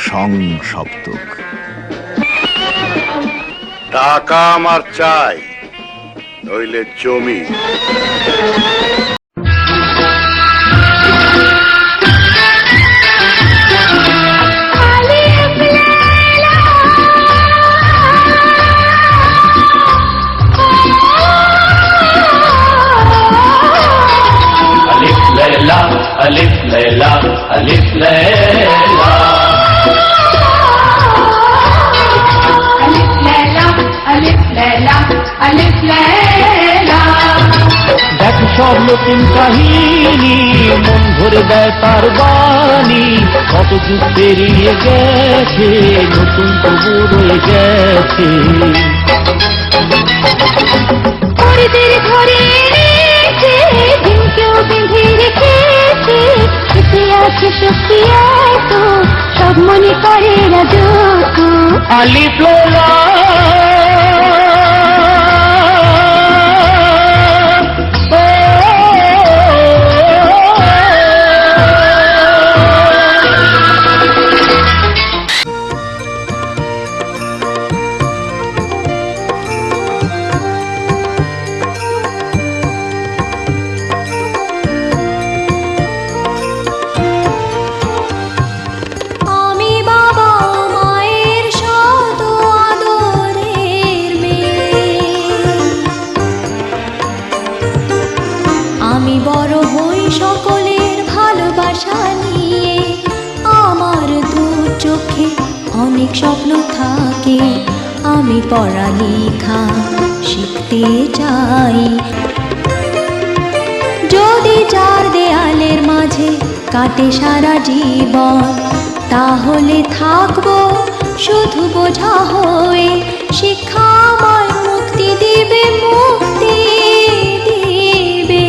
সংসপ্তক। টাকা আমার চাই, নইলে জমি। अलिफ लैला अलिफ लैला अलिफ लैला अलिफ लैला अलिफ लैला। দেখ সব নতুন কাহিনী, মন ভরে দেয় তার বাণী। কত যুগ পেরিয়ে গেছে, নতুন তবু রয়ে গেছে। পরিদের ঘরে এনেছে, দিনকেও বেঁধে রেখেছে। এতে আছে শক্তি এত, সব মনে করে রাজকু। আলিফ লাইলা সকলের ভালোবাসা নিয়ে। আমার দু চোখে অনেক স্বপ্ন থাকে, আমি পড়ালেখা শিখতে চাই। যদি চার দেয়ালের মাঝে কাটে সারা জীবন, তাহলে থাকবো শুধু বোঝা হয়ে। শিক্ষা আমার মুক্তি দিবে, মুক্তি দিবে।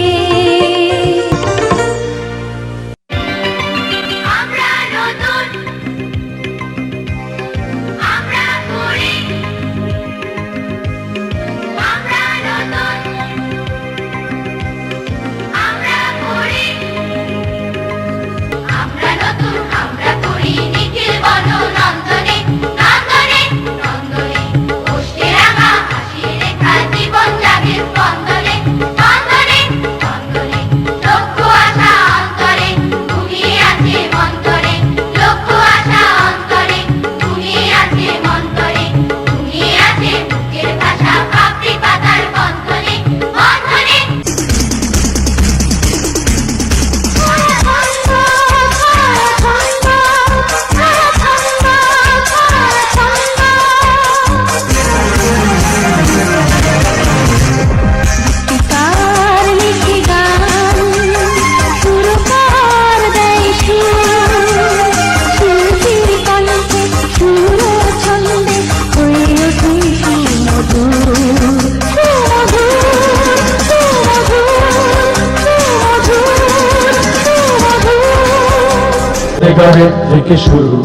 থেকে শুরু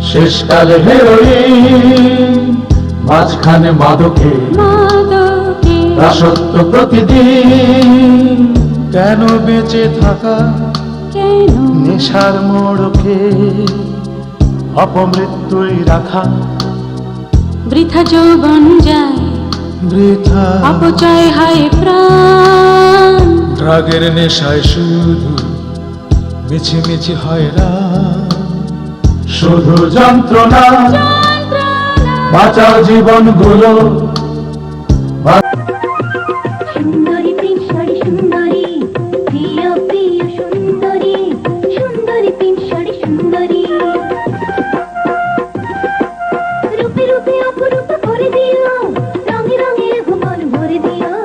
শেষকালে হেরোইন, মাঝখানে মাদকে দাসত্ব প্রতিদিন। কেন বেঁচে থাকা নেশার মোড়কে, অপমৃত্যুই রাখা। বৃথা যৌবন যায়, বৃথা অপচয় হয় প্রাণ। রাগের নেশায় শুধু মিছিমিছি হয় রাত। শুধু যন্ত্রণা, বাঁচাও জীবনগুলো। সুন্দরী পিনসারি সুন্দরী, প্রিয় প্রিয় সুন্দরী, সুন্দরী পিনসারি সুন্দরী। রূপে রূপে অপরূপ করে দিও, রঙে রঙে ভুবন ভরে দিও,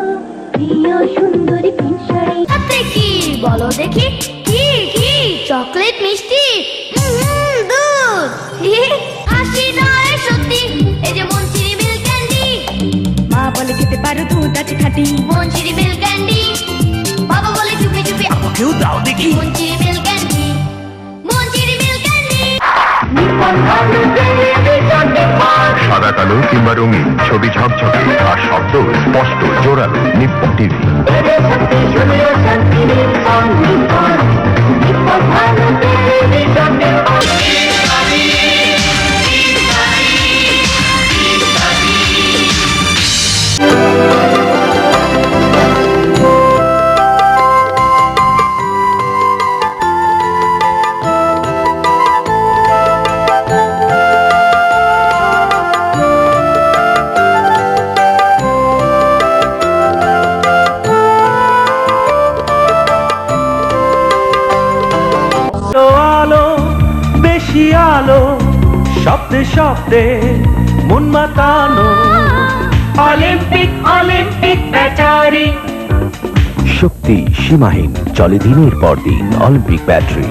প্রিয় সুন্দরী পিনসারি। আপনি কি বলো দেখি, কি কি চকলেট মিষ্টি দুধ হাসি নয় সত্যি, এই যে মনচিরি মিল্ক ক্যান্ডি। মা বলে খেতে পারো দুধ আছে খাঁটি, মনচিরি মিল্ক ক্যান্ডি। বাবা বলে চুপি চুপি আমাকেও দাও দেখি, মনচিরি মিল্ক ক্যান্ডি, মনচিরি মিল্ক ক্যান্ডি। সাদা কালো কিংবা রঙিন, ছবি ঝকঝকে আর শব্দ স্পষ্ট জোরালো। Nippon TV. আলো বেশি আলো, শব্দে শব্দে মন মাতানো। অলিম্পিক অলিম্পিক ব্যাটারি, শক্তি সীমাহীন, চলে দিনের পর দিন অলিম্পিক ব্যাটারি।